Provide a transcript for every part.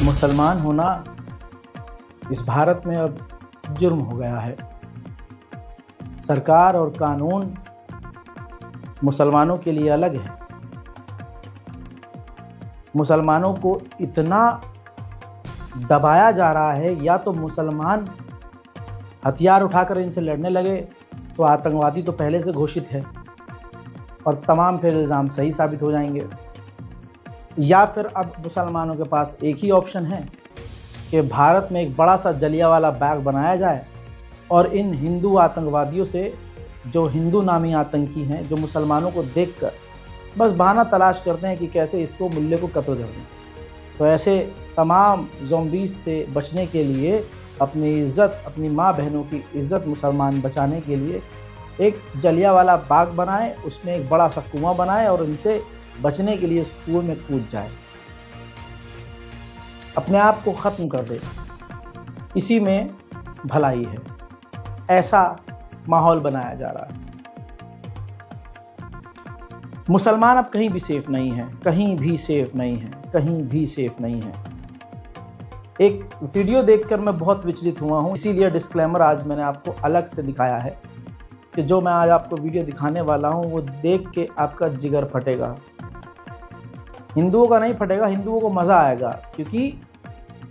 मुसलमान होना इस भारत में अब जुर्म हो गया है। सरकार और कानून मुसलमानों के लिए अलग है। मुसलमानों को इतना दबाया जा रहा है, या तो मुसलमान हथियार उठाकर इनसे लड़ने लगे तो आतंकवादी तो पहले से घोषित है और तमाम फिर इल्ज़ाम सही साबित हो जाएंगे, या फिर अब मुसलमानों के पास एक ही ऑप्शन है कि भारत में एक बड़ा सा जलियांवाला बाग बनाया जाए और इन हिंदू आतंकवादियों से, जो हिंदू नामी आतंकी हैं, जो मुसलमानों को देखकर बस बहाना तलाश करते हैं कि कैसे इसको मुल्ले को कत्ल कर दें, तो ऐसे तमाम ज़ॉम्बीज़ से बचने के लिए, अपनी इज़्ज़त, अपनी माँ बहनों की इज़्ज़त मुसलमान बचाने के लिए एक जलियांवाला बाग बनाए, उसमें एक बड़ा सा कुआं बनाए और इनसे बचने के लिए इस कुएं में कूद जाए, अपने आप को ख़त्म कर दे। इसी में भलाई है। ऐसा माहौल बनाया जा रहा है। मुसलमान अब कहीं भी सेफ नहीं है, कहीं भी सेफ नहीं है, कहीं भी सेफ नहीं है। एक वीडियो देखकर मैं बहुत विचलित हुआ हूँ, इसीलिए डिस्क्लेमर आज मैंने आपको अलग से दिखाया है कि जो मैं आज आपको वीडियो दिखाने वाला हूँ वो देख के आपका जिगर फटेगा। हिंदुओं का नहीं फटेगा, हिंदुओं को मज़ा आएगा, क्योंकि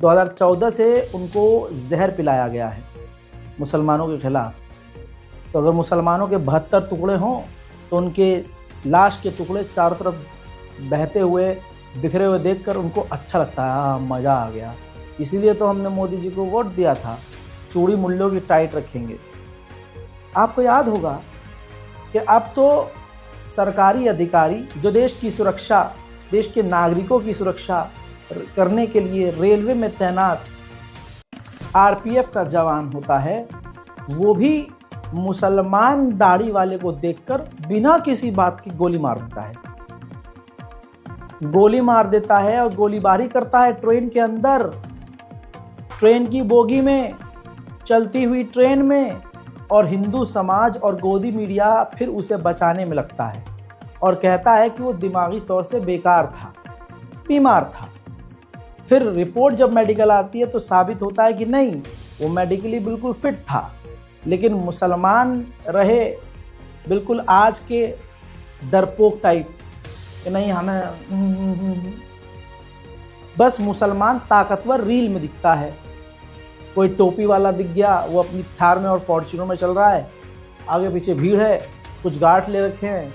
2014 से उनको जहर पिलाया गया है मुसलमानों के खिलाफ। तो अगर मुसलमानों के 72 टुकड़े हों तो उनके लाश के टुकड़े चारों तरफ बहते हुए, बिखरे हुए देखकर उनको अच्छा लगता है। हाँ, मज़ा आ गया। इसीलिए तो हमने मोदी जी को वोट दिया था। चूड़ी मुल्लों की टाइट रखेंगे। आपको याद होगा कि अब तो सरकारी अधिकारी जो देश की सुरक्षा, देश के नागरिकों की सुरक्षा करने के लिए रेलवे में तैनात आरपीएफ का जवान होता है, वो भी मुसलमान दाढ़ी वाले को देखकर बिना किसी बात की गोली मार देता है। गोली मार देता है और गोलीबारी करता है ट्रेन के अंदर, ट्रेन की बोगी में, चलती हुई ट्रेन में, और हिंदू समाज और गोदी मीडिया फिर उसे बचाने में लगता है और कहता है कि वो दिमागी तौर से बेकार था, बीमार था। फिर रिपोर्ट जब मेडिकल आती है तो साबित होता है कि नहीं, वो मेडिकली बिल्कुल फिट था, लेकिन मुसलमान रहे बिल्कुल आज के डरपोक टाइप कि नहीं, हमें बस मुसलमान ताकतवर रील में दिखता है। कोई टोपी वाला दिख गया, वो अपनी थार में और फॉर्च्यूनर में चल रहा है, आगे पीछे भीड़ है, कुछ गार्ड ले रखे हैं,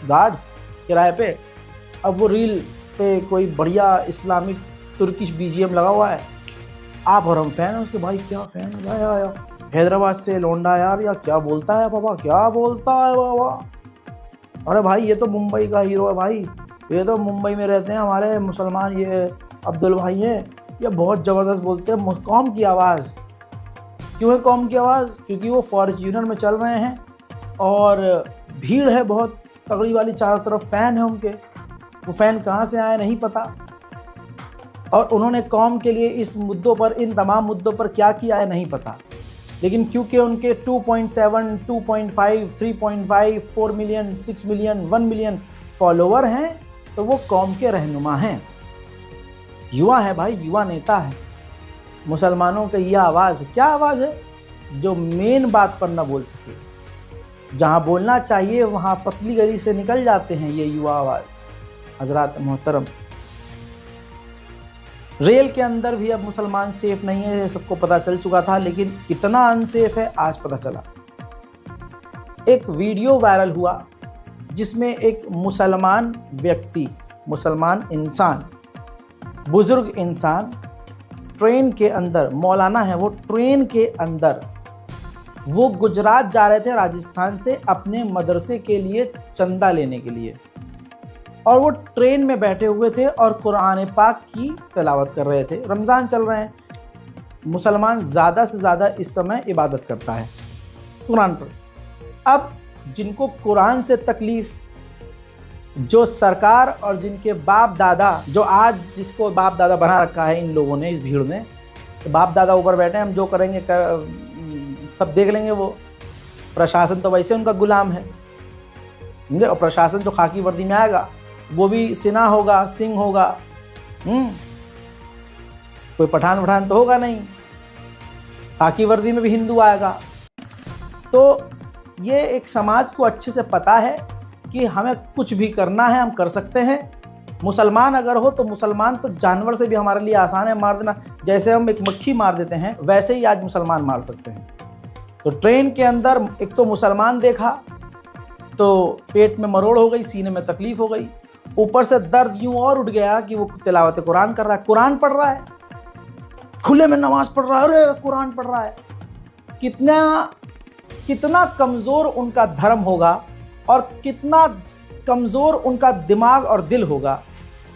गार्ड्स किराए पे। अब वो रील पे कोई बढ़िया इस्लामिक तुर्किश बीजीएम लगा हुआ है, आप और हम फैन हैं उसके। भाई क्या फैन है भाई, आया हैदराबाद से लौंडा यार, या क्या बोलता है बाबा, क्या बोलता है बाबा। अरे भाई ये तो मुंबई का हीरो है भाई, ये तो मुंबई में रहते हैं हमारे मुसलमान, ये अब्दुल भाई हैं, ये बहुत ज़बरदस्त बोलते हैं। कौम की आवाज़ क्यों है? कौम की आवाज़ क्योंकि वो फॉर्च्यूनर में चल रहे हैं और भीड़ है बहुत तगड़ी वाली, चारों तरफ फ़ैन है उनके। वो फ़ैन कहाँ से आए नहीं पता, और उन्होंने कौम के लिए इस मुद्दों पर, इन तमाम मुद्दों पर क्या किया है नहीं पता, लेकिन क्योंकि उनके 2.7, 2.5, 3.5, 4 मिलियन, 6 मिलियन, 1 मिलियन फॉलोवर हैं, तो वो कौम के रहनुमा हैं, युवा है भाई, युवा नेता है। मुसलमानों की यह आवाज़ है। क्या आवाज़ है? जो मेन बात पर ना बोल सके, जहाँ बोलना चाहिए वहाँ पतली गली से निकल जाते हैं ये युवा आवाज़। हजरात मोहतरम, रेल के अंदर भी अब मुसलमान सेफ नहीं है, ये सबको पता चल चुका था, लेकिन इतना अनसेफ है आज पता चला। एक वीडियो वायरल हुआ जिसमें एक मुसलमान व्यक्ति, मुसलमान इंसान, बुजुर्ग इंसान ट्रेन के अंदर, मौलाना है वो, ट्रेन के अंदर वो गुजरात जा रहे थे राजस्थान से अपने मदरसे के लिए चंदा लेने के लिए, और वो ट्रेन में बैठे हुए थे और कुरान पाक की तिलावत कर रहे थे। रमज़ान चल रहे हैं, मुसलमान ज़्यादा से ज़्यादा इस समय इबादत करता है कुरान पर। अब जिनको कुरान से तकलीफ़, जो सरकार और जिनके बाप दादा, जो आज जिसको बाप दादा बना रखा है इन लोगों ने, इस भीड़ ने, तो बाप दादा ऊपर बैठे हैं, हम जो करेंगे सब देख लेंगे। वो प्रशासन तो वैसे उनका गुलाम है, और प्रशासन जो खाकी वर्दी में आएगा वो भी सिन्हा होगा, सिंह होगा। कोई पठान वठान तो होगा नहीं, खाकी वर्दी में भी हिंदू आएगा। तो ये एक समाज को अच्छे से पता है कि हमें कुछ भी करना है हम कर सकते हैं। मुसलमान अगर हो तो मुसलमान तो जानवर से भी हमारे लिए आसान है मार देना, जैसे हम एक मक्खी मार देते हैं वैसे ही आज मुसलमान मार सकते हैं। तो ट्रेन के अंदर एक तो मुसलमान देखा तो पेट में मरोड़ हो गई, सीने में तकलीफ हो गई, ऊपर से दर्द यूं और उठ गया कि वो तिलावत कुरान कर रहा है, कुरान पढ़ रहा है, खुले में नमाज पढ़ रहा है, अरे कुरान पढ़ रहा है। कितना कमज़ोर उनका धर्म होगा और कितना कमज़ोर उनका दिमाग और दिल होगा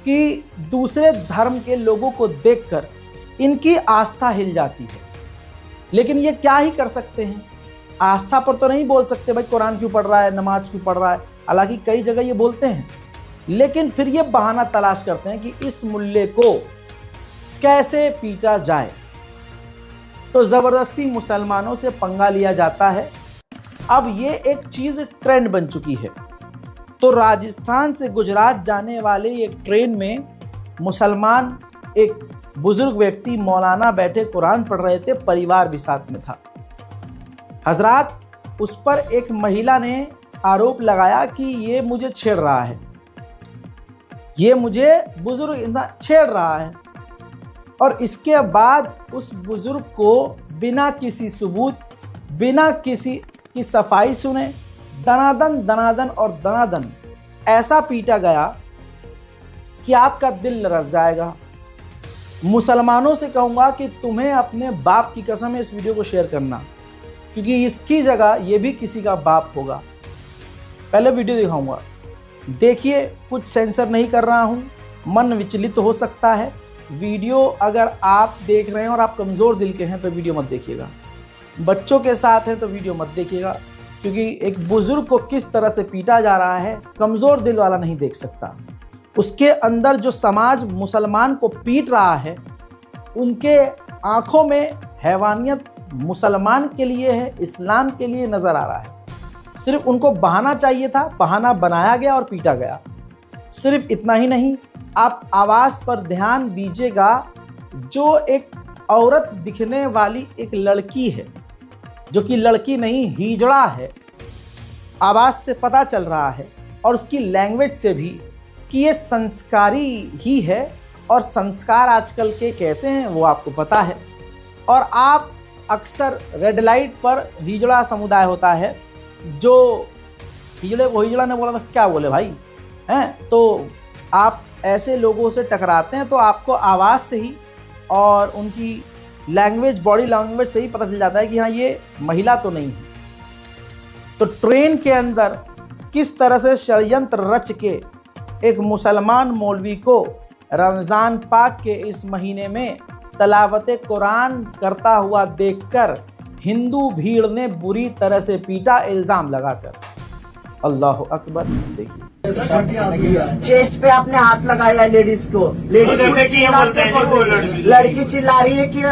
कि दूसरे धर्म के लोगों को देखकर इनकी आस्था हिल जाती है। लेकिन ये क्या ही कर सकते हैं, आस्था पर तो नहीं बोल सकते भाई कुरान क्यों पढ़ रहा है, नमाज क्यों पढ़ रहा है, हालांकि कई जगह ये बोलते हैं, लेकिन फिर ये बहाना तलाश करते हैं कि इस मुल्ले को कैसे पीटा जाए। तो ज़बरदस्ती मुसलमानों से पंगा लिया जाता है। अब ये एक चीज़ ट्रेंड बन चुकी है। तो राजस्थान से गुजरात जाने वाले एक ट्रेन में मुसलमान एक बुजुर्ग व्यक्ति मौलाना बैठे कुरान पढ़ रहे थे, परिवार भी साथ में था। हजरात, उस पर एक महिला ने आरोप लगाया कि ये मुझे छेड़ रहा है, ये मुझे बुजुर्ग छेड़ रहा है। और इसके बाद उस बुजुर्ग को बिना किसी सबूत, बिना किसी की सफाई सुने दनादन और दनादन ऐसा पीटा गया कि आपका दिल लरस जाएगा। मुसलमानों से कहूँगा कि तुम्हें अपने बाप की कसम इस वीडियो को शेयर करना, क्योंकि इसकी जगह ये भी किसी का बाप होगा। पहले वीडियो दिखाऊंगा, देखिए, कुछ सेंसर नहीं कर रहा हूँ, मन विचलित हो सकता है। वीडियो अगर आप देख रहे हैं और आप कमज़ोर दिल के हैं तो वीडियो मत देखिएगा, बच्चों के साथ हैं तो वीडियो मत देखिएगा, क्योंकि एक बुज़ुर्ग को किस तरह से पीटा जा रहा है कमज़ोर दिल वाला नहीं देख सकता। उसके अंदर जो समाज मुसलमान को पीट रहा है, उनके आँखों में हैवानियत मुसलमान के लिए है, इस्लाम के लिए नज़र आ रहा है। सिर्फ उनको बहाना चाहिए था, बहाना बनाया गया और पीटा गया। सिर्फ इतना ही नहीं, आप आवाज़ पर ध्यान दीजिएगा, जो एक औरत दिखने वाली एक लड़की है, जो कि लड़की नहीं हिजड़ा है, आवाज़ से पता चल रहा है और उसकी लैंग्वेज से भी कि ये संस्कारी ही है। और संस्कार आजकल के कैसे हैं वो आपको पता है। और आप अक्सर रेड लाइट पर हिजड़ा समुदाय होता है, जो हिजड़े को हिजड़ा ने बोला तो क्या बोले भाई हैं, तो आप ऐसे लोगों से टकराते हैं तो आपको आवाज़ से ही और उनकी लैंग्वेज, बॉडी लैंग्वेज से ही पता चल जाता है कि हाँ ये महिला तो नहीं है। तो ट्रेन के अंदर किस तरह से षड्यंत्र रच के एक मुसलमान मौलवी को रमज़ान पाक के इस महीने में तलावत कुरान करता हुआ देखकर हिंदू भीड़ ने बुरी तरह से पीटा, इल्ज़ाम लगाकर। अल्लाह अकबर। देखिए, चेस्ट पे आपने हाथ लगाया लेडीज को, लड़की चिल्ला रही है कि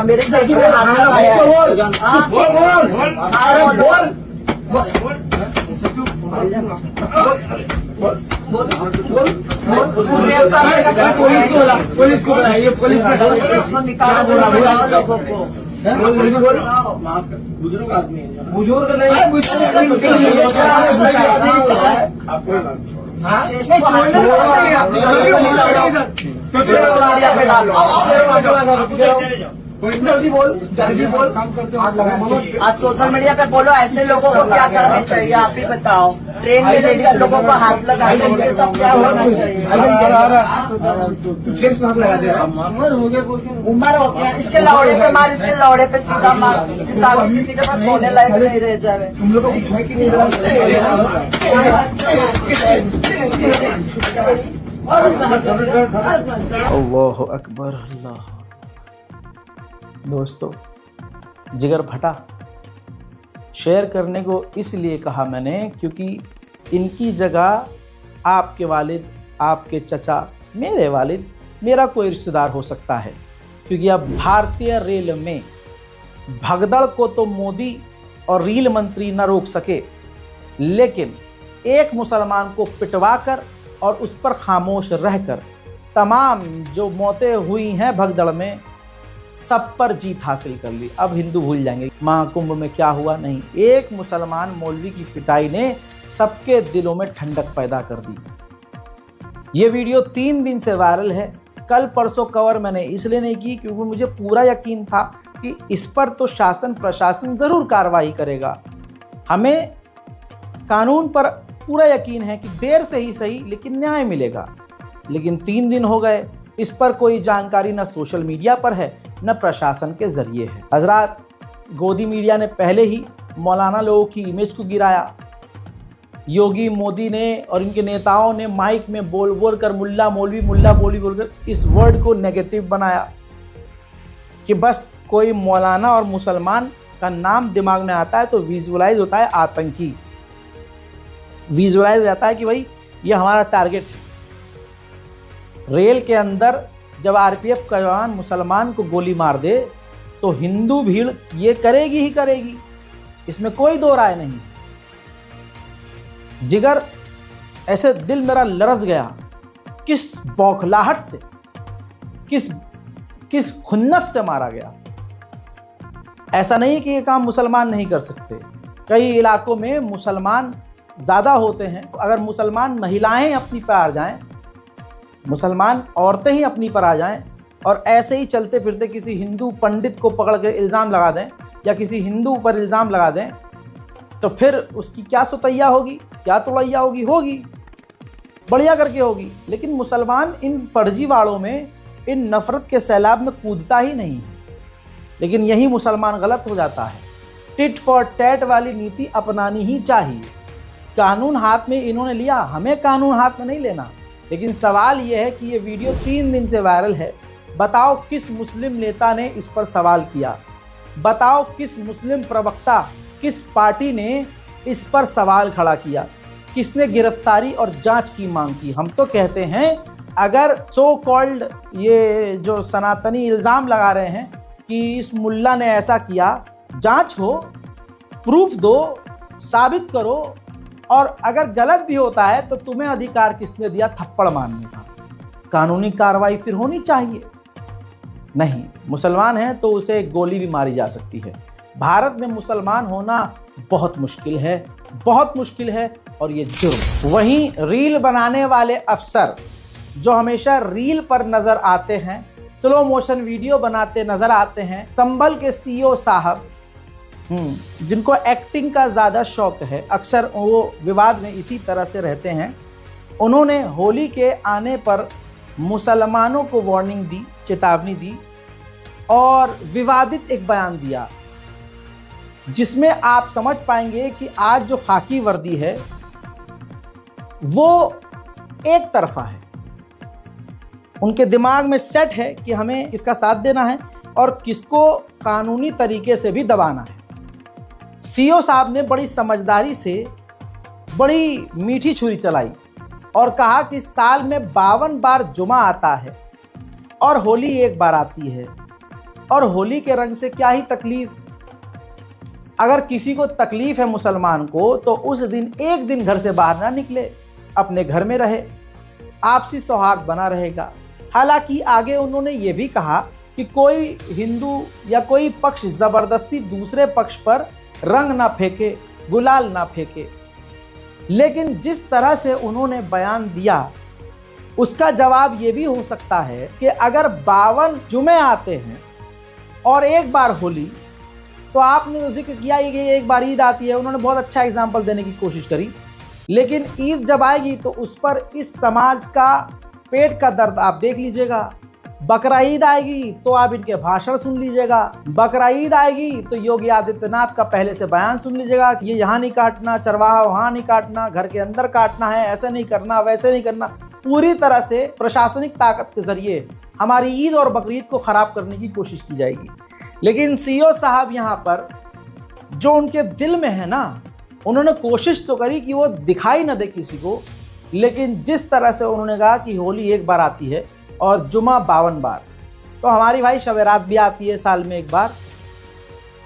मेरे चेस्ट पे हाथ लगाया पुलिस को बुलाइए, पुलिस को निकालो लोगों को। बुजुर्ग आदमी है, बुजुर्ग नहीं, जल्दी बोल काम करते हो। आज सोशल मीडिया पे बोलो ऐसे लोगों को क्या करना चाहिए, आप ही बताओ। ट्रेन में लेडीज लोगों को हाथ लगाए, ये सब क्या होना चाहिए? उम्र हो गया, इसके लौड़े पे मार, इसके लौड़े पे सीधा मार, ताकि किसी के पास सोने लायक नहीं रह जाए। तुम लोग अल्लाह अकबर, अल्लाह। दोस्तों, जिगर फटा। शेयर करने को इसलिए कहा मैंने क्योंकि इनकी जगह आपके वालिद, आपके चचा, मेरे वालिद, मेरा कोई रिश्तेदार हो सकता है। क्योंकि अब भारतीय रेल में भगदड़ को तो मोदी और रेल मंत्री न रोक सके, लेकिन एक मुसलमान को पिटवाकर और उस पर खामोश रहकर तमाम जो मौतें हुई हैं भगदड़ में, सब पर जीत हासिल कर ली। अब हिंदू भूल जाएंगे महाकुंभ में क्या हुआ। नहीं, एक मुसलमान मौलवी की पिटाई ने सबके दिलों में ठंडक पैदा कर दी। ये वीडियो 3 दिन से वायरल है। कल परसों कवर मैंने इसलिए नहीं की क्योंकि मुझे पूरा यकीन था कि इस पर तो शासन प्रशासन जरूर कार्रवाई करेगा। हमें कानून पर पूरा यकीन है कि देर से ही सही लेकिन न्याय मिलेगा। लेकिन 3 दिन हो गए, इस पर कोई जानकारी न सोशल मीडिया पर है न प्रशासन के जरिए है। हजरात, गोदी मीडिया ने पहले ही मौलाना लोगों की इमेज को गिराया। योगी मोदी ने और इनके नेताओं ने माइक में बोल बोल कर मुल्ला मौलवी बोलकर इस वर्ड को नेगेटिव बनाया कि बस कोई मौलाना और मुसलमान का नाम दिमाग में आता है तो विजुअलाइज होता है आतंकी, विजुअलाइज हो जाता है कि भाई ये हमारा टारगेट है। रेल के अंदर जब आरपीएफ का जवान मुसलमान को गोली मार दे तो हिंदू भीड़ ये करेगी ही करेगी, इसमें कोई दो राय नहीं। जिगर, ऐसे दिल मेरा लरस गया, किस बौखलाहट से, किस खुन्नस से मारा गया। ऐसा नहीं कि ये काम मुसलमान नहीं कर सकते। कई इलाकों में मुसलमान ज़्यादा होते हैं। अगर मुसलमान महिलाएं अपनी पर आ जाएं, मुसलमान औरतें ही अपनी पर आ जाएं और ऐसे ही चलते फिरते किसी हिंदू पंडित को पकड़ के इल्ज़ाम लगा दें या किसी हिंदू पर इल्ज़ाम लगा दें तो फिर उसकी क्या सुतैया होगी, क्या तोड़ैया होगी बढ़िया करके होगी। लेकिन मुसलमान इन फर्जीवाड़ों में, इन नफरत के सैलाब में कूदता ही नहीं है। लेकिन यही मुसलमान गलत हो जाता है। टिट फॉर टैट वाली नीति अपनानी ही चाहिए। कानून हाथ में इन्होंने लिया, हमें कानून हाथ में नहीं लेना। लेकिन सवाल यह है कि ये वीडियो 3 दिन से वायरल है। बताओ किस मुस्लिम नेता ने इस पर सवाल किया, बताओ किस मुस्लिम प्रवक्ता, किस पार्टी ने इस पर सवाल खड़ा किया, किसने गिरफ्तारी और जांच की मांग की। हम तो कहते हैं अगर सो कॉल्ड ये जो सनातनी इल्ज़ाम लगा रहे हैं कि इस मुल्ला ने ऐसा किया, जांच हो, प्रूफ दो, साबित करो, और अगर गलत भी होता है तो तुम्हें अधिकार किसने दिया थप्पड़ मारने का। कानूनी कार्रवाई फिर होनी चाहिए। नहीं, मुसलमान है तो उसे गोली भी मारी जा सकती है। भारत में मुसलमान होना बहुत मुश्किल है, बहुत मुश्किल है, और ये जुर्म। वहीं रील बनाने वाले अफसर जो हमेशा रील पर नजर आते हैं, स्लो मोशन वीडियो बनाते नजर आते हैं, संभल के सीईओ साहब जिनको एक्टिंग का ज़्यादा शौक है, अक्सर वो विवाद में इसी तरह से रहते हैं। उन्होंने होली के आने पर मुसलमानों को वार्निंग दी, चेतावनी दी और विवादित एक बयान दिया जिसमें आप समझ पाएंगे कि आज जो खाकी वर्दी है वो एक तरफा है। उनके दिमाग में सेट है कि हमें किसका साथ देना है और किसको कानूनी तरीके से भी दबाना है। सीईओ साहब ने बड़ी समझदारी से बड़ी मीठी छुरी चलाई और कहा कि साल में 52 बार जुमा आता है और होली एक बार आती है, और होली के रंग से क्या ही तकलीफ। अगर किसी को तकलीफ है मुसलमान को तो उस दिन एक दिन घर से बाहर ना निकले, अपने घर में रहे, आपसी सौहार्द बना रहेगा। हालांकि आगे उन्होंने ये भी कहा कि कोई हिंदू या कोई पक्ष जबरदस्ती दूसरे पक्ष पर रंग ना फेंके, गुलाल ना फेंके। लेकिन जिस तरह से उन्होंने बयान दिया उसका जवाब ये भी हो सकता है कि अगर 52 जुमे आते हैं और एक बार होली, तो आपने तो जिक्र किया ही कि एक बार ईद आती है, उन्होंने बहुत अच्छा एग्जाम्पल देने की कोशिश करी। लेकिन ईद जब आएगी तो उस पर इस समाज का पेट का दर्द आप देख लीजिएगा। बकरा ईद आएगी तो आप इनके भाषण सुन लीजिएगा। बकरा ईद आएगी तो योगी आदित्यनाथ का पहले से बयान सुन लीजिएगा कि ये यहाँ नहीं काटना, चरवाहा वहाँ नहीं काटना, घर के अंदर काटना है, ऐसे नहीं करना, वैसे नहीं करना। पूरी तरह से प्रशासनिक ताकत के जरिए हमारी ईद और बकरीद को ख़राब करने की कोशिश की जाएगी। लेकिन सीईओ साहब यहाँ पर जो उनके दिल में है ना, उन्होंने कोशिश तो करी कि वो दिखाई न दे किसी को। लेकिन जिस तरह से उन्होंने कहा कि होली एक बार आती है और जुमा 52 बार, तो हमारी भाई शब रात भी आती है साल में एक बार,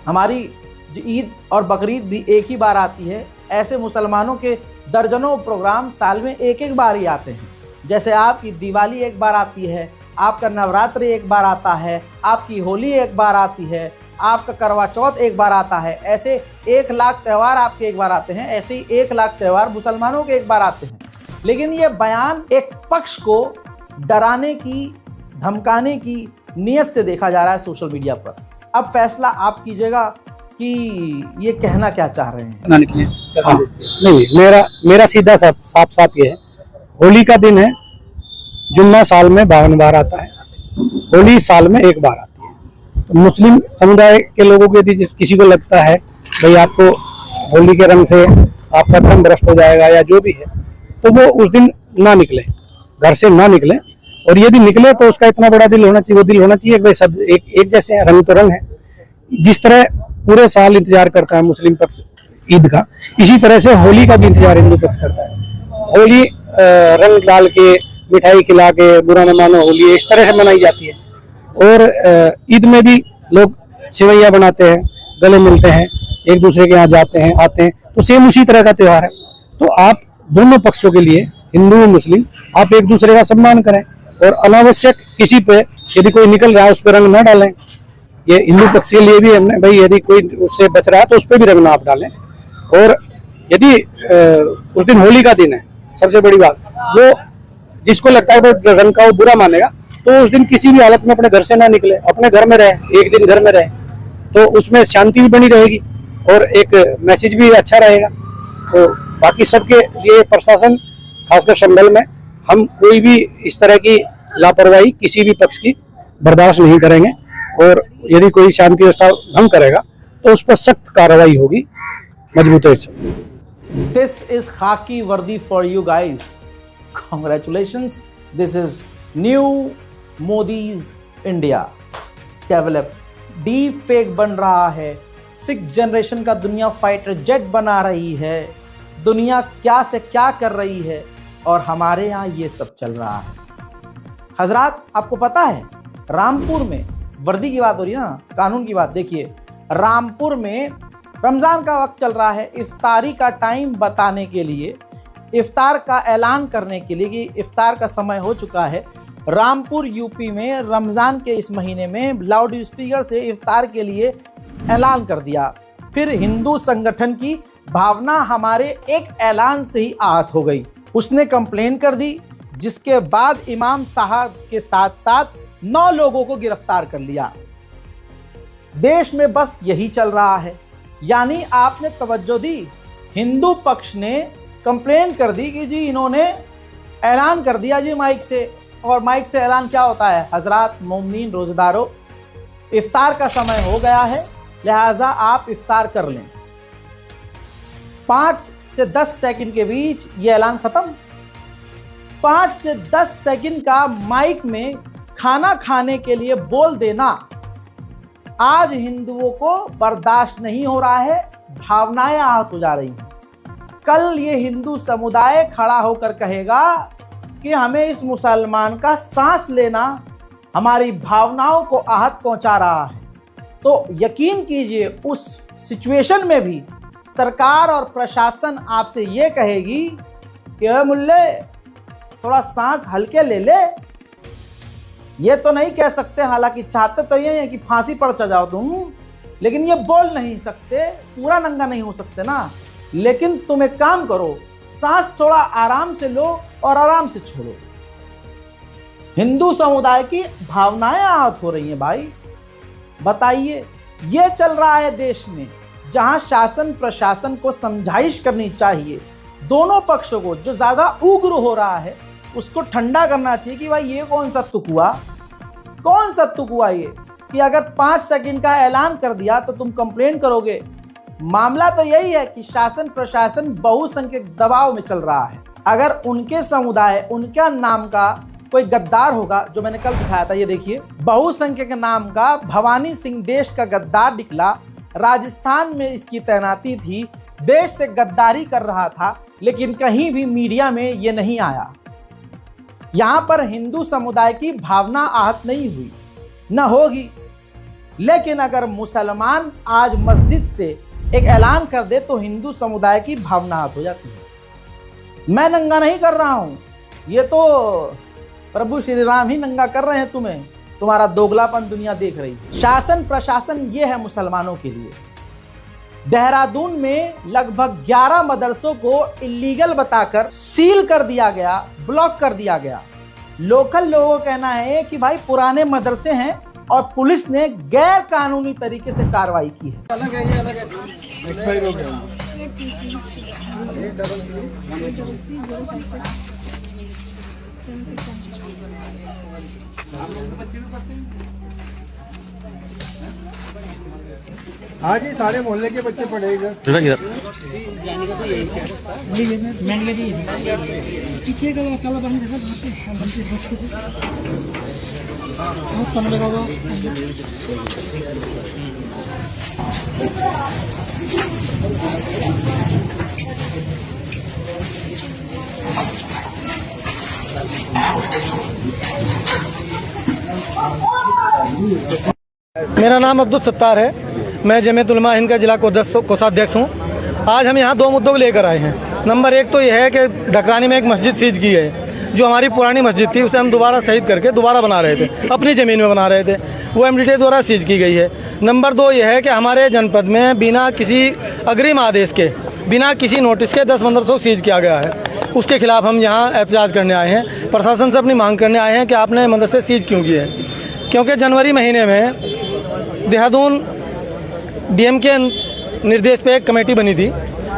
हमारी ईद और बकरीद भी एक ही बार आती है। ऐसे मुसलमानों के दर्जनों प्रोग्राम साल में एक एक बार ही आते हैं। जैसे आपकी दिवाली एक बार आती है, आपका नवरात्रि एक बार आता है, आपकी होली एक बार आती है, आपका करवा चौथ एक बार आता है। ऐसे 1 लाख त्यौहार आपके एक बार आते हैं, ऐसे ही 1 लाख त्यौहार मुसलमानों के एक बार आते हैं। लेकिन ये बयान एक पक्ष को डराने की, धमकाने की नीयत से देखा जा रहा है सोशल मीडिया पर। अब फैसला आप कीजिएगा कि ये कहना क्या चाह रहे हैं। नहीं, मेरा सीधा साफ ये है, होली का दिन है, जुम्मा साल में 52 बार आता है, होली साल में 1 बार आती है। तो मुस्लिम समुदाय के लोगों को यदि किसी को लगता है भाई आपको होली के रंग से आपका धर्म भ्रष्ट हो जाएगा या जो भी है, तो वो उस दिन ना निकले, घर से ना निकले। और यदि निकले तो उसका इतना बड़ा दिल होना चाहिए, वो दिल होना चाहिए कि भाई सब एक जैसे हैं, रंग तो रंग है। जिस तरह पूरे साल इंतजार करता है मुस्लिम पक्ष ईद का, इसी तरह से होली का भी इंतजार हिंदू पक्ष करता है। होली रंग डाल के, मिठाई खिला के, बुरा न मानो होली, इस तरह से मनाई जाती है। और ईद में भी लोग सेवैया बनाते हैं, गले मिलते हैं, एक दूसरे के यहाँ जाते हैं, आते हैं, तो सेम उसी तरह का त्योहार है। तो आप दोनों पक्षों के लिए, हिंदू और मुस्लिम, आप एक दूसरे का सम्मान करें और अनावश्यक किसी पे यदि कोई निकल रहा है उस पर रंग ना डालें। ये हिंदू पक्ष के लिए भी हमने भाई यदि कोई उससे बच रहा है तो उस पर भी रंग ना आप डालें। और यदि उस दिन होली का दिन है, सबसे बड़ी बात, वो जिसको लगता है वो रंग का वो बुरा मानेगा, तो उस दिन किसी भी हालत में अपने घर से ना निकले, अपने घर में रहे, एक दिन घर में रहे, तो उसमें शांति भी बनी रहेगी और एक मैसेज भी अच्छा रहेगा। तो बाकी सबके लिए प्रशासन, खासकर संभल में, हम कोई भी इस तरह की लापरवाही किसी भी पक्ष की बर्दाश्त नहीं करेंगे। और यदि कोई शांति व्यवस्था भंग करेगा तो उस पर सख्त कार्रवाई होगी, मजबूती से। दिस इज खाकी वर्दी for you guys, congratulations. This is new Modi's India develop. Deep fake बन रहा है, 6th जनरेशन का दुनिया फाइटर जेट बना रही है, दुनिया क्या से क्या कर रही है, और हमारे यहाँ ये सब चल रहा है। हजरात, आपको पता है रामपुर में, वर्दी की बात हो रही है ना, कानून की बात, देखिए रामपुर में रमज़ान का वक्त चल रहा है, इफ्तारी का टाइम बताने के लिए, इफ्तार का ऐलान करने के लिए कि इफ्तार का समय हो चुका है। रामपुर यूपी में रमज़ान के इस महीने में लाउड स्पीकर से इफ्तार के लिए ऐलान कर दिया। फिर हिंदू संगठन की भावना हमारे एक ऐलान से ही आहत हो गई, उसने कंप्लेन कर दी, जिसके बाद इमाम साहब के साथ साथ 9 लोगों को गिरफ्तार कर लिया। देश में बस यही चल रहा है, यानी आपने तवज्जो दी, हिंदू पक्ष ने कंप्लेन कर दी कि जी इन्होंने ऐलान कर दिया जी माइक से। और माइक से ऐलान क्या होता है? हजरात, मोमिन, रोजेदारों, इफ्तार का समय हो गया है, लिहाजा आप इफ्तार कर लें। 5 से 10 सेकंड के बीच ये ऐलान खत्म। 5 से 10 सेकंड का माइक में खाना खाने के लिए बोल देना आज हिंदुओं को बर्दाश्त नहीं हो रहा है, भावनाएं आहत हो जा रही हैं। कल ये हिंदू समुदाय खड़ा होकर कहेगा कि हमें इस मुसलमान का सांस लेना हमारी भावनाओं को आहत पहुंचा रहा है। तो यकीन कीजिए उस सिचुएशन में भी सरकार और प्रशासन आपसे ये कहेगी कि मुल्ले थोड़ा सांस हल्के ले ले। ये तो नहीं कह सकते, हालांकि चाहते तो ये है कि फांसी पर चढ़ जाओ तुम, लेकिन ये बोल नहीं सकते, पूरा नंगा नहीं हो सकते ना। लेकिन तुम एक काम करो, सांस थोड़ा आराम से लो और आराम से छोड़ो। हिंदू समुदाय की भावनाएं आहत हो रही हैं भाई। बताइए, ये चल रहा है देश में, जहां शासन प्रशासन को समझाइश करनी चाहिए, दोनों पक्षों को। जो ज्यादा उग्र हो रहा है उसको ठंडा करना चाहिए कि भाई ये कौन सा तुक हुआ, कौन सा तुक हुआ ये कि अगर 5 सेकंड का ऐलान कर दिया तो तुम कंप्लेन करोगे। मामला तो यही है कि शासन प्रशासन बहुसंख्यक दबाव में चल रहा है। अगर उनके समुदाय, उनका नाम का कोई गद्दार होगा, जो मैंने कल दिखाया था, ये देखिए, बहुसंख्यक नाम का भवानी सिंह देश का गद्दार निकला, राजस्थान में इसकी तैनाती थी, देश से गद्दारी कर रहा था, लेकिन कहीं भी मीडिया में ये नहीं आया। यहां पर हिंदू समुदाय की भावना आहत नहीं हुई, न होगी। लेकिन अगर मुसलमान आज मस्जिद से एक ऐलान कर दे तो हिंदू समुदाय की भावना आहत हो जाती है। मैं नंगा नहीं कर रहा हूं, ये तो प्रभु श्री राम ही नंगा कर रहे हैं तुम्हें, तुम्हारा दोगलापन दुनिया देख रही है। शासन प्रशासन ये है मुसलमानों के लिए। देहरादून में लगभग 11 मदरसों को इल्लीगल बताकर सील कर दिया गया, ब्लॉक कर दिया गया। लोकल लोगों का कहना है कि भाई पुराने मदरसे हैं और पुलिस ने गैर कानूनी तरीके से कार्रवाई की है। हाँ जी, सारे मोहल्ले के बच्चे पढ़ेगा। मेरा नाम अब्दुल सत्तार है। मैं जमीयत उलमा हिंद का जिला कोषाध्यक्ष हूँ। आज हम यहाँ 2 मुद्दों को लेकर आए हैं। नंबर 1 तो यह है कि ढकरानी में एक मस्जिद सीज की है, जो हमारी पुरानी मस्जिद थी, उसे हम दोबारा शहीद करके दोबारा बना रहे थे, अपनी ज़मीन में बना रहे थे, वो MDTA द्वारा सीज की गई है। नंबर 2 यह है कि हमारे जनपद में बिना किसी अग्रिम आदेश के, बिना किसी नोटिस के 10 मदरसों को सीज किया गया है। उसके खिलाफ हम यहाँ एहतजाज करने आए हैं। प्रशासन से अपनी मांग करने आए हैं कि आपने मदरसे सीज क्यों किए, क्योंकि जनवरी महीने में देहरादून DM के निर्देश पे एक कमेटी बनी थी,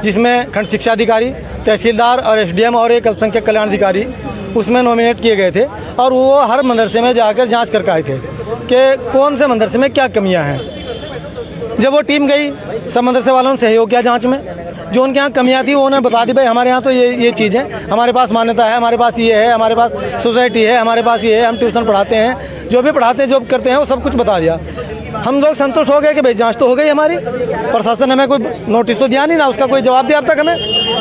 जिसमें खंड शिक्षा अधिकारी, तहसीलदार और SDM और एक अल्पसंख्यक कल्याण अधिकारी उसमें नॉमिनेट किए गए थे। और वो हर मदरसे में जाकर जांच करके आए थे कि कौन से मदरसे में क्या कमियां हैं। जब वो टीम गई, सब मदरसे वालों ने सहयोग किया जांच में। जो उनके यहाँ कमियां थी वो उन्हें बता दी, भाई हमारे यहाँ तो ये चीज़ है, हमारे पास मान्यता है, हमारे पास ये है, हमारे पास सोसाइटी है, हमारे पास ये है, हम ट्यूशन पढ़ाते हैं, जो भी पढ़ाते हैं, जो करते हैं, वो सब कुछ बता दिया। हम लोग संतुष्ट हो गए कि भाई जांच तो हो गई हमारी। प्रशासन ने हमें कोई नोटिस तो दिया नहीं, ना उसका कोई जवाब दिया अब तक हमें।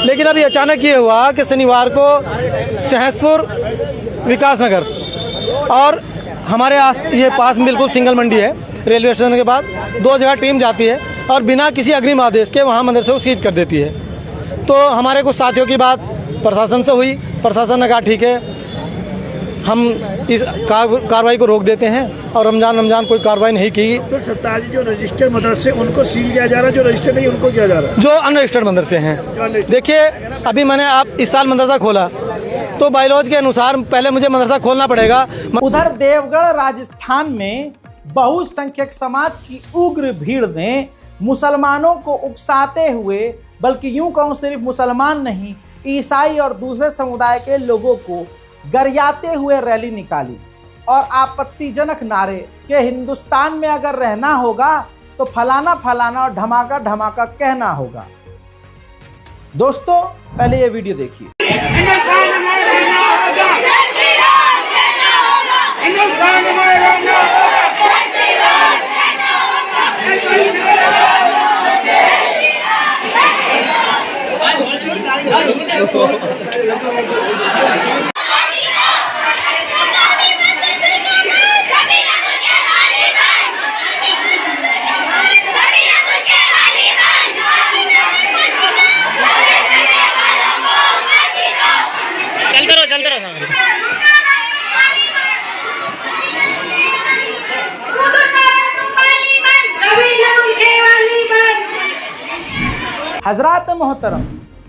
लेकिन अभी अचानक ये हुआ कि शनिवार को सहसपुर, विकास नगर और हमारे ये पास में बिल्कुल सिंगल मंडी है, रेलवे स्टेशन के पास 2 जगह टीम जाती है और बिना किसी अग्रिम आदेश के वहाँ मदरसे को सीज कर देती है। तो हमारे कुछ साथियों की बात प्रशासन से हुई। प्रशासन ने कहा ठीक है, हम इस कार्रवाई को रोक देते हैं, और रमजान कोई कार्रवाई नहीं की। तो सत्तार जो रजिस्टर्ड मदरसे उनको सील किया जा रहा है, जो रजिस्टर्ड नहीं उनको किया जा रहा है, जो अनरजिस्टर्ड मदरसे हैं। देखिए, अभी मैंने इस साल मदरसा खोला तो बायलॉज के अनुसार पहले मुझे मदरसा खोलना पड़ेगा। उधर देवगढ़ राजस्थान में बहुसंख्यक समाज की उग्र भीड़ ने मुसलमानों को उकसाते हुए, बल्कि यूं कहूं सिर्फ मुसलमान नहीं, ईसाई और दूसरे समुदाय के लोगों को गरियाते हुए रैली निकाली और आपत्तिजनक नारे कि हिंदुस्तान में अगर रहना होगा तो फलाना फलाना और धमाका धमाका कहना होगा। दोस्तों, पहले ये वीडियो देखिए। हजरात मोहतरम,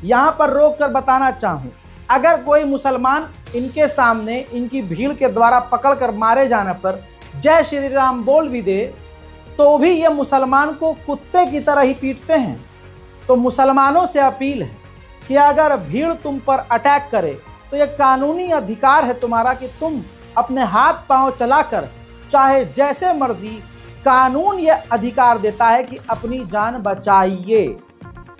यहाँ पर रोक कर बताना चाहूँ, अगर कोई मुसलमान इनके सामने इनकी भीड़ के द्वारा पकड़ कर मारे जाने पर जय श्री राम बोल भी दे, तो भी ये मुसलमान को कुत्ते की तरह ही पीटते हैं। तो मुसलमानों से अपील है कि अगर भीड़ तुम पर अटैक करे तो ये कानूनी अधिकार है तुम्हारा कि तुम अपने हाथ पांव चलाकर चाहे जैसे मर्जी, कानून ये अधिकार देता है कि अपनी जान बचाइए,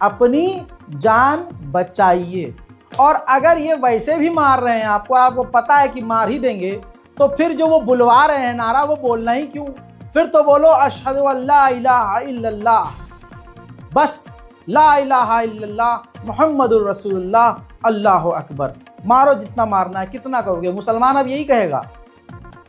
अपनी जान बचाइए। और अगर ये वैसे भी मार रहे हैं आपको पता है कि मार ही देंगे, तो फिर जो वो बुलवा रहे हैं नारा, वो बोलना ही क्यों? फिर तो बोलो अशहदु अल्ला इलाहा इल्लल्लाह, बस ला इलाहा इल्लल्लाह मुहम्मदुर रसूलुल्लाह, अल्लाहु अकबर। मारो जितना मारना है, कितना करोगे? मुसलमान अब यही कहेगा,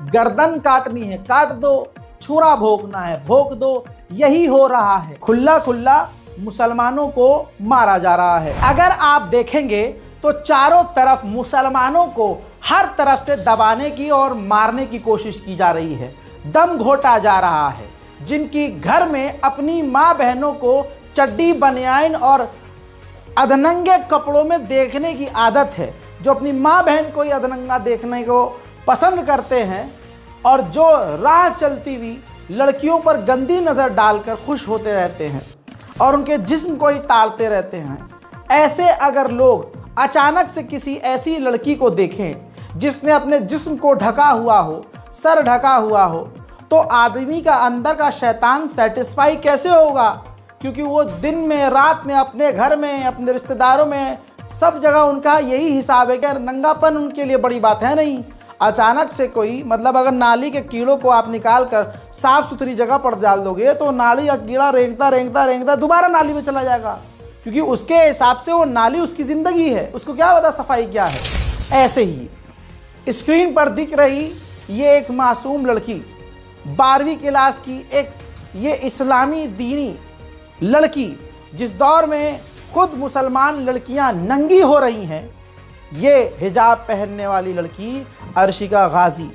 गर्दन काटनी है काट दो, छुरा भोंकना है भोंक दो। यही हो रहा है, खुला खुला मुसलमानों को मारा जा रहा है। अगर आप देखेंगे तो चारों तरफ मुसलमानों को हर तरफ से दबाने की और मारने की कोशिश की जा रही है, दम घोटा जा रहा है। जिनकी घर में अपनी माँ बहनों को चड्डी बनियान और अधनंगे कपड़ों में देखने की आदत है, जो अपनी माँ बहन को ही अधनंगा देखने को पसंद करते हैं और जो राह चलती हुई लड़कियों पर गंदी नज़र डालकर खुश होते रहते हैं और उनके जिस्म को ही टालते रहते हैं, ऐसे अगर लोग अचानक से किसी ऐसी लड़की को देखें जिसने अपने जिस्म को ढका हुआ हो, सर ढका हुआ हो, तो आदमी का अंदर का शैतान सेटिस्फाई कैसे होगा? क्योंकि वो दिन में रात में अपने घर में अपने रिश्तेदारों में सब जगह उनका यही हिसाब है कि नंगापन उनके लिए बड़ी बात है नहीं। अचानक से कोई मतलब अगर नाली के कीड़ों को आप निकाल कर साफ सुथरी जगह पर डाल दोगे तो नाली का कीड़ा रेंगता रेंगता रेंगता दोबारा नाली में चला जाएगा, क्योंकि उसके हिसाब से वो नाली उसकी ज़िंदगी है, उसको क्या पता सफाई क्या है। ऐसे ही स्क्रीन पर दिख रही ये एक मासूम लड़की 12वीं क्लास की एक ये इस्लामी दीनी लड़की, जिस दौर में खुद मुसलमान लड़कियां नंगी हो रही हैं, ये हिजाब पहनने वाली लड़की अर्शिका गाजी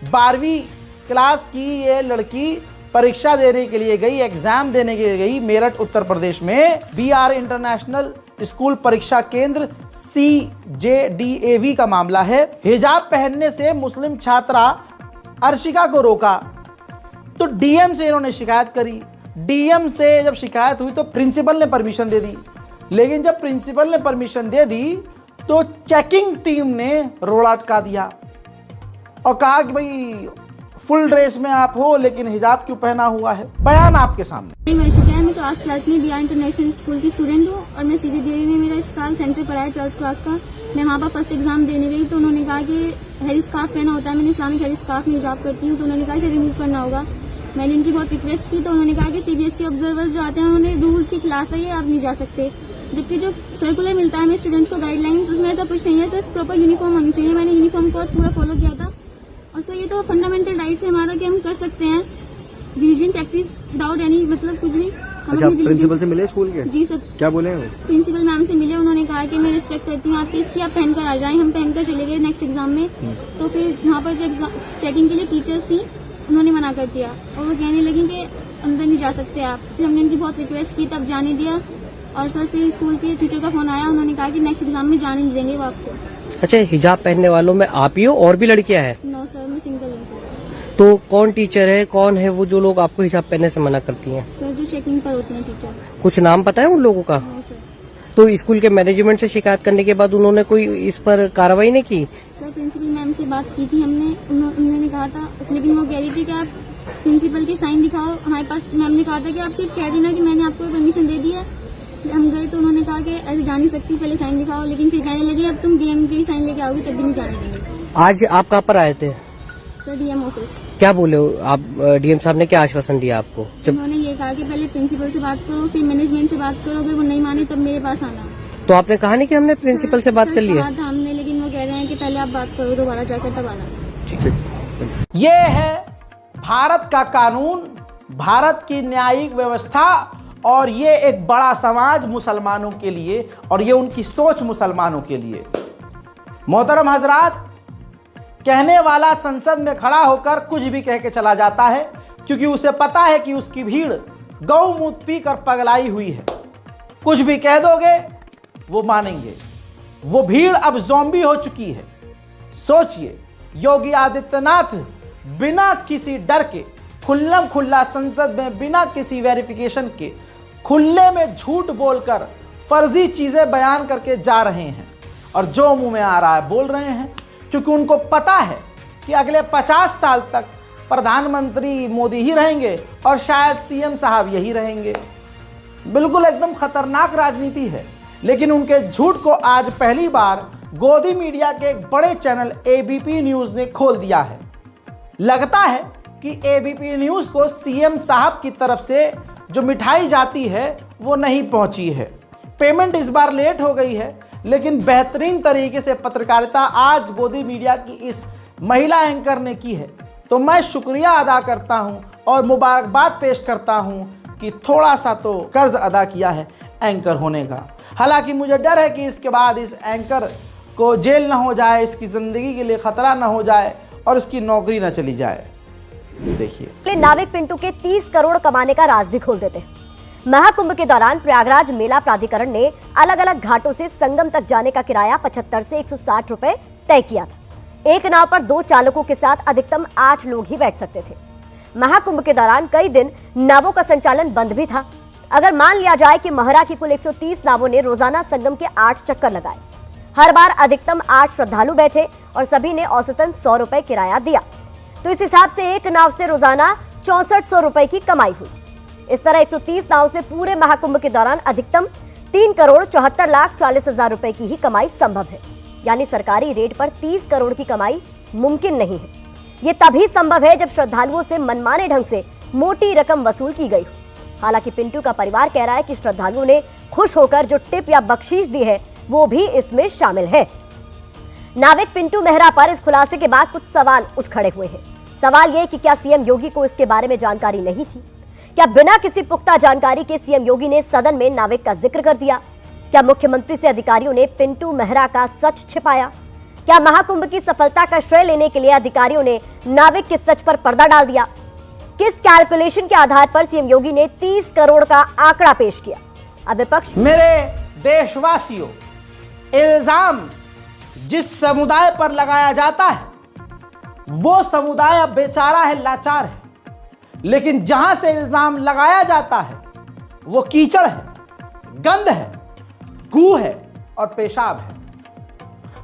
12वीं क्लास की ये लड़की परीक्षा देने के लिए गई, एग्ज़ाम देने के लिए गई मेरठ उत्तर प्रदेश में। BR इंटरनेशनल स्कूल परीक्षा केंद्र CJDAV का मामला है। हिजाब पहनने से मुस्लिम छात्रा अर्शिका को रोका तो DM से इन्होंने शिकायत करी। DM से जब शिकायत हुई तो प्रिंसिपल ने परमिशन दे दी, लेकिन जब प्रिंसिपल ने परमिशन दे दी तो चेकिंग टीम ने रोड़ा अटका दिया और कहा कि भाई फुल ड्रेस में आप हो लेकिन हिजाब क्यों पहना हुआ है। बयान आपके सामने। मैं क्लास 12th में BR इंटरनेशनल स्कूल की स्टूडेंट हूँ और मैं CJDAV में मेरा इस साल सेंटर पड़ा है 12th क्लास का। मैं वहाँ पर फर्स्ट एग्जाम देने गई तो उन्होंने कहा कि हेयर स्कार्फ पहना होता है। मैंने इस्लामिक हेयर स्कार्फ में हिजाब करती हूँ तो उन्होंने कहा इसे रिमूव करना होगा। मैंने इनकी बहुत रिक्वेस्ट की तो उन्होंने कहा कि CBSE ऑब्जर्वर्स जो आते हैं उन्होंने रूल्स के खिलाफ है, ये आप नहीं जा सकते। जबकि जो सर्कुलर मिलता है हमें स्टूडेंट्स को गाइडलाइंस, उसमें ऐसा कुछ नहीं है, सिर्फ प्रॉपर यूनिफॉर्म होनी चाहिए। मैंने यूनिफॉर्म कोड पूरा फॉलो किया था और सर ये तो फंडामेंटल राइट्स है हमारा कि हम कर सकते हैं रिलीजन प्रैक्टिस विदाउट एनी मतलब कुछ भी। अच्छा, प्रिंसिपल से मिले स्कूल के? जी सर। क्या बोले? प्रिंसिपल मैम से मिले, उन्होंने कहा कि मैं रिस्पेक्ट करती हूँ आपकी, इसकी आप पहनकर आ जाएं। हम पहनकर चले गए नेक्स्ट एग्जाम में। तो फिर यहाँ पर जो चेकिंग के लिए टीचर्स थी उन्होंने मना कर दिया और वो कहने लगी कि अंदर नहीं जा सकते आप। फिर हमने उनकी बहुत रिक्वेस्ट की तब जाने दिया और सर फिर स्कूल के टीचर का फोन आया, उन्होंने कहा कि नेक्स्ट एग्जाम में जाने नहीं देंगे वो आपको। अच्छा, हिजाब पहनने वालों में आप ही हो और भी लड़कियां हैं? नो सर, मैं सिंगल हूँ सर। तो कौन टीचर है, कौन है वो जो लोग आपको हिजाब पहनने से मना करती हैं? सर जो चेकिंग पर होते हैं टीचर। कुछ नाम पता है उन लोगों का? No sir. तो स्कूल के मैनेजमेंट से शिकायत करने के बाद उन्होंने कोई इस पर कार्रवाई नहीं की? सर प्रिंसिपल मैम से बात की थी हमने, उन्होंने कहा था, लेकिन वो कह रही थी कि आप प्रिंसिपल के साइन दिखाओ हमारे पास। मैम ने कहा था कि आप सिर्फ कह देना कि मैंने आपको परमिशन दे दी है। हम गए तो उन्होंने कहा कि ऐसे जा नहीं सकती, पहले साइन दिखाओ। लेकिन फिर कहने लगी अब तुम DM के ही साइन लेके आओगी तब भी नहीं जाने देंगे। आज आप कहाँ पर आए थे? Sir DM office. क्या बोले आप? DM साहब ने क्या आश्वासन दिया आपको? जब उन्होंने ये कहा कि पहले प्रिंसिपल से बात करो, फिर मैनेजमेंट से बात करो, अगर वो नहीं माने तब मेरे पास आना। तो आपने कहा नहीं कि हमने प्रिंसिपल से बात कर ली है? कहा था हमने, लेकिन वो कह रहे हैं कि पहले आप बात करो दोबारा जाकर तब आना। ये है भारत का कानून, भारत की न्यायिक व्यवस्था और ये एक बड़ा समाज मुसलमानों के लिए और ये उनकी सोच मुसलमानों के लिए। मोहतरम हजरात, कहने वाला संसद में खड़ा होकर कुछ भी कह के चला जाता है क्योंकि उसे पता है कि उसकी भीड़ गौमूत्र पीकर पगलाई हुई है। कुछ भी कह दोगे वो मानेंगे। वो भीड़ अब ज़ॉम्बी हो चुकी है। सोचिए, योगी आदित्यनाथ बिना किसी डर के खुल्लम खुल्ला संसद में बिना किसी वेरिफिकेशन के खुले में झूठ बोलकर फर्जी चीजें बयान करके जा रहे हैं और जो मुंह में आ रहा है बोल रहे हैं, क्योंकि उनको पता है कि अगले 50 साल तक प्रधानमंत्री मोदी ही रहेंगे और शायद CM साहब यही रहेंगे। बिल्कुल एकदम खतरनाक राजनीति है। लेकिन उनके झूठ को आज पहली बार गोदी मीडिया के एक बड़े चैनल ABP न्यूज ने खोल दिया है। लगता है कि ABP न्यूज को CM साहब की तरफ से जो मिठाई जाती है वो नहीं पहुंची है। पेमेंट इस बार लेट हो गई है, लेकिन बेहतरीन तरीके से पत्रकारिता आज गोदी मीडिया की इस महिला एंकर ने की है। तो मैं शुक्रिया अदा करता हूं और मुबारकबाद पेश करता हूं कि थोड़ा सा तो कर्ज अदा किया है एंकर होने का। हालांकि मुझे डर है कि इसके बाद इस एंकर को जेल ना हो जाए, इसकी ज़िंदगी के लिए ख़तरा ना हो जाए और उसकी नौकरी ना चली जाए। देखिए, नाविक पिंटू के 30 करोड़ कमाने का राज भी खोल देते हैं। महाकुंभ के दौरान प्रयागराज मेला प्राधिकरण ने अलग अलग घाटों से संगम तक जाने का किराया 75 से 160 रुपए तय किया था। एक नाव पर 2 चालकों के साथ अधिकतम 8 लोग ही बैठ सकते थे। महाकुंभ के दौरान कई दिन नावों का संचालन बंद भी था। अगर मान लिया जाए कि महरा की कुल 130 नावों ने रोजाना संगम के 8 चक्कर लगाए, हर बार अधिकतम 8 श्रद्धालु बैठे और सभी ने औसतन 100 रुपए किराया दिया, तो इस हिसाब से एक नाव से रोजाना 6400 रुपए की कमाई हुई। इस तरह 130 नाव से पूरे महाकुंभ के दौरान अधिकतम 3,74,40,000 रुपए की ही कमाई संभव है। यानी सरकारी रेट पर 30 करोड़ की कमाई मुमकिन नहीं है। ये तभी संभव है जब श्रद्धालुओं से मनमाने ढंग से मोटी रकम वसूल की गई हो। हालांकि पिंटू का परिवार कह रहा है कि श्रद्धालुओं ने खुश होकर जो टिप या बख्शीश दी है वो भी इसमें शामिल है। नाविक पिंटू मेहरा पर इस खुलासे के बाद कुछ सवाल उठ खड़े हुए हैं। सवाल ये कि क्या सीएम योगी को इसके बारे में जानकारी नहीं थी? क्या बिना किसी पुख्ता जानकारी के सीएम योगी ने सदन में नाविक का जिक्र कर दिया? क्या मुख्यमंत्री से अधिकारियों ने पिंटू मेहरा का सच छिपाया? क्या महाकुंभ की सफलता का श्रेय लेने के लिए अधिकारियों ने नाविक के सच पर पर्दा डाल दिया? किस कैलकुलेशन के आधार पर सीएम योगी ने 30 करोड़ का आंकड़ा पेश किया? अब विपक्ष मेरे देशवासियों, इल्जाम जिस समुदाय पर लगाया जाता है वो समुदाय अब बेचारा है, लाचार है। लेकिन जहां से इल्जाम लगाया जाता है वो कीचड़ है, गंद है, गू है और पेशाब है।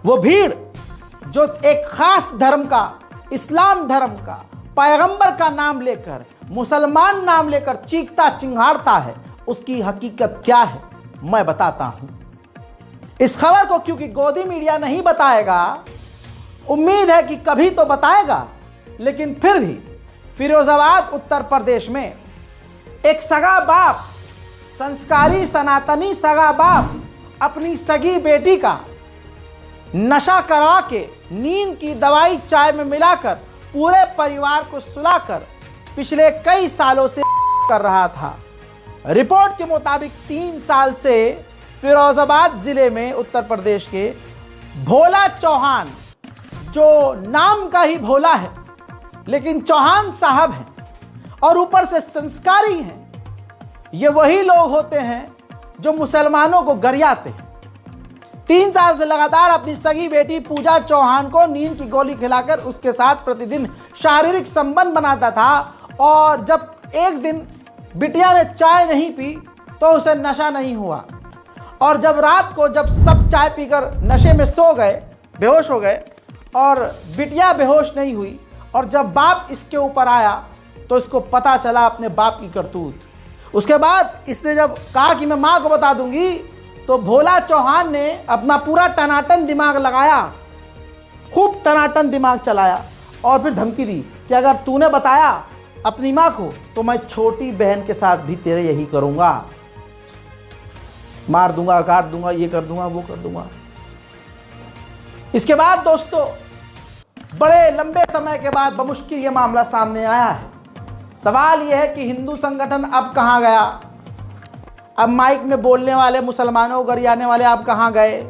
वो भीड़ जो एक खास धर्म का, इस्लाम धर्म का, पैगंबर का नाम लेकर, मुसलमान नाम लेकर चीखता चिंगाड़ता है, उसकी हकीकत क्या है मैं बताता हूं। इस खबर को क्योंकि गोदी मीडिया नहीं बताएगा, उम्मीद है कि कभी तो बताएगा, लेकिन फिर भी फिरोजाबाद उत्तर प्रदेश में एक सगा बाप, संस्कारी सनातनी सगा बाप अपनी सगी बेटी का नशा करा के नींद की दवाई चाय में मिलाकर पूरे परिवार को सुलाकर पिछले कई सालों से कर रहा था। रिपोर्ट के मुताबिक 3 साल से फिरोजाबाद जिले में उत्तर प्रदेश के भोला चौहान, जो नाम का ही भोला है लेकिन चौहान साहब हैं और ऊपर से संस्कारी हैं, ये वही लोग होते हैं जो मुसलमानों को गरियाते हैं। 3 साल से लगातार अपनी सगी बेटी पूजा चौहान को नींद की गोली खिलाकर उसके साथ प्रतिदिन शारीरिक संबंध बनाता था और जब एक दिन बिटिया ने चाय नहीं पी तो उसे नशा नहीं हुआ और जब रात को जब सब चाय पीकर नशे में सो गए, बेहोश हो गए और बिटिया बेहोश नहीं हुई और जब बाप इसके ऊपर आया तो इसको पता चला अपने बाप की करतूत। उसके बाद इसने जब कहा कि मैं माँ को बता दूंगी तो भोला चौहान ने अपना पूरा टनाटन दिमाग लगाया, खूब टनाटन दिमाग चलाया और फिर धमकी दी कि अगर तूने बताया अपनी माँ को तो मैं छोटी बहन के साथ भी तेरे यही करूंगा, मार दूंगा, काट दूंगा, ये कर दूंगा, वो कर दूंगा। इसके बाद दोस्तों बड़े लंबे समय के बाद बमुश्किल ये मामला सामने आया है। सवाल यह है कि हिंदू संगठन अब कहाँ गया? अब माइक में बोलने वाले मुसलमानों को गरियाने वाले आप कहाँ गए?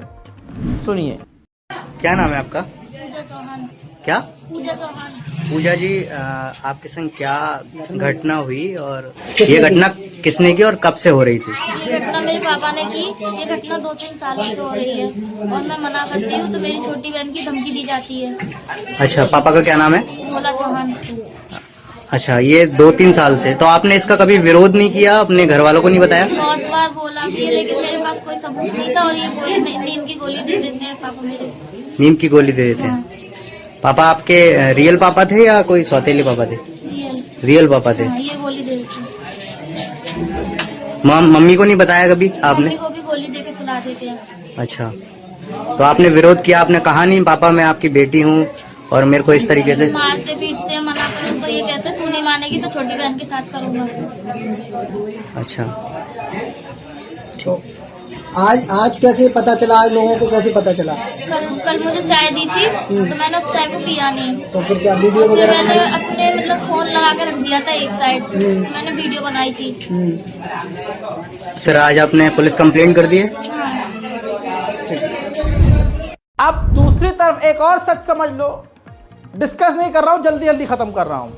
सुनिए। क्या नाम है आपका? पूजा चौहान। क्या? पूजा चौहान। पूजा जी, आपके संग क्या घटना हुई और ये घटना किसने की और कब से हो रही थी? ये घटना मेरे पापा ने की। ये घटना 2-3 सालों से हो रही है और मैं मना करती हूँ तो मेरी छोटी बहन की धमकी दी जाती है। अच्छा, पापा का क्या नाम है? भोला चौहान। अच्छा, ये 2-3 साल से। तो आपने इसका कभी विरोध नहीं किया, अपने घर वालों को नहीं बताया? बहुत बार बोला भी है लेकिन मेरे पास कोई सबूत नहीं था और ये गोली नींद की गोली दे देते हैं पापा मेरे। नींद की गोली दे देते हैं? पापा आपके रियल पापा थे या कोई सौतेले पापा थे? रियल पापा थे। ये गोली दे देते हैं। मम्मी को नहीं बताया कभी आपने? मम्मी को भी गोली दे के सुला देते हैं। अच्छा, तो आपने विरोध किया, आपने कहा नहीं पापा मैं आपकी बेटी हूँ और मेरे को इस तरीके से मारते पीटते हैं, मना करूँ तो ये कहते हैं तू नहीं मानेगी तो छोटी बहन के साथ करूँगा। अच्छा, आज कैसे पता चला? आज लोगों को कैसे पता चला? कल मुझे चाय दी थी तो मैंने उस चाय को पिया नहीं। तो फिर क्या वीडियो वगैरह? मैंने अपने मतलब फोन लगा के रख दिया था एक साइड, तो मैंने वीडियो बनाई थी। फिर आज आपने पुलिस कंप्लेंट कर दी है? हाँ। अब दूसरी तरफ एक और सच समझ लो, डिस्कस नहीं कर रहा हूं, जल्दी जल्दी खत्म कर रहा हूं।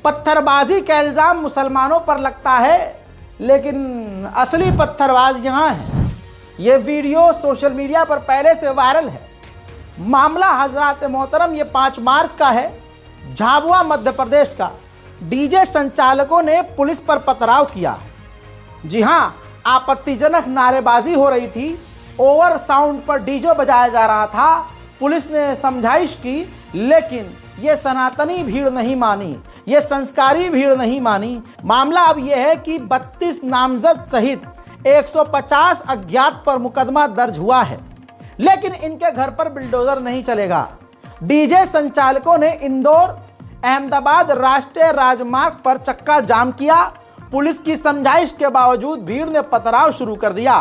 पत्थरबाजी का इल्जाम मुसलमानों पर लगता है, लेकिन असली पत्थरबाज यहां है। ये वीडियो सोशल मीडिया पर पहले से वायरल है। मामला हजरात मोहतरम ये 5 मार्च का है, झाबुआ मध्य प्रदेश का। डीजे संचालकों ने पुलिस पर पथराव किया। जी हां, आपत्तिजनक नारेबाजी हो रही थी, ओवर साउंड पर डीजे बजाया जा रहा था। पुलिस ने समझाइश की, लेकिन ये सनातनी भीड़ नहीं मानी, ये संस्कारी भीड़ नहीं मानी। मामला अब यह है कि 32 नामजद सहित 150 अज्ञात पर मुकदमा दर्ज हुआ है, लेकिन इनके घर पर बिल्डोजर नहीं चलेगा। डीजे संचालकों ने इंदौर अहमदाबाद राष्ट्रीय राजमार्ग पर चक्का जाम किया। पुलिस की समझाइश के बावजूद भीड़ ने पथराव शुरू कर दिया।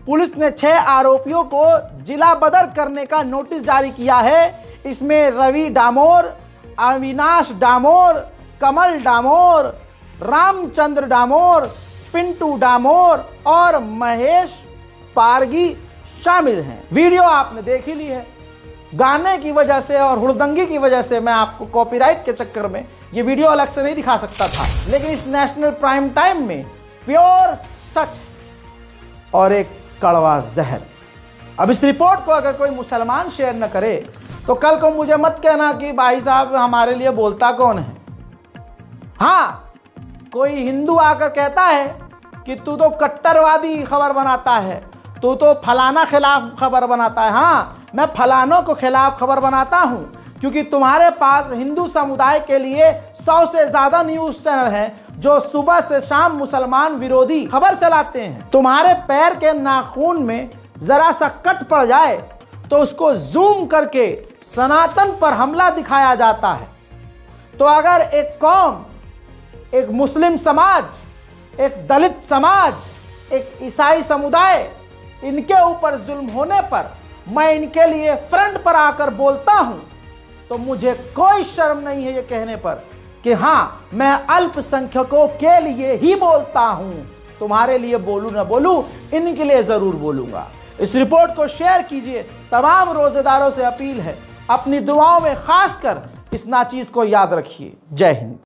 पुलिस ने 6 आरोपियों को जिला बदर करने का नोटिस जारी किया है। इसमें रवि डामोर, अविनाश डामोर, कमल डामोर, रामचंद्र डामोर, पिंटू डामोर और महेश पारगी शामिल हैं। वीडियो आपने देख ही ली है। गाने की वजह से और हुड़दंगी की वजह से मैं आपको कॉपीराइट के चक्कर में ये वीडियो अलग से नहीं दिखा सकता था, लेकिन इस नेशनल प्राइम टाइम में प्योर सच और एक कड़वा जहर। अब इस रिपोर्ट को अगर कोई मुसलमान शेयर न करे तो कल को मुझे मत कहना कि भाई साहब हमारे लिए बोलता कौन है। हाँ, कोई हिंदू आकर कहता है कि तू तो कट्टरवादी खबर बनाता है, तू तो फलाना खिलाफ खबर बनाता है। हाँ, मैं फलानों को खिलाफ खबर बनाता हूं, क्योंकि तुम्हारे पास हिंदू समुदाय के लिए 100 से ज्यादा न्यूज चैनल हैं जो सुबह से शाम मुसलमान विरोधी खबर चलाते हैं। तुम्हारे पैर के नाखून में जरा सा कट पड़ जाए तो उसको जूम करके सनातन पर हमला दिखाया जाता है। तो अगर एक कौम, एक मुस्लिम समाज, एक दलित समाज, एक ईसाई समुदाय, इनके ऊपर जुल्म होने पर मैं इनके लिए फ्रंट पर आकर बोलता हूं, तो मुझे कोई शर्म नहीं है ये कहने पर कि हां, मैं अल्पसंख्यकों के लिए ही बोलता हूं। तुम्हारे लिए बोलूं ना बोलूं, इनके लिए जरूर बोलूंगा। इस रिपोर्ट को शेयर कीजिए। तमाम रोजेदारों से अपील है, अपनी दुआओं में खासकर इस नाचीज को याद रखिए। जय हिंद।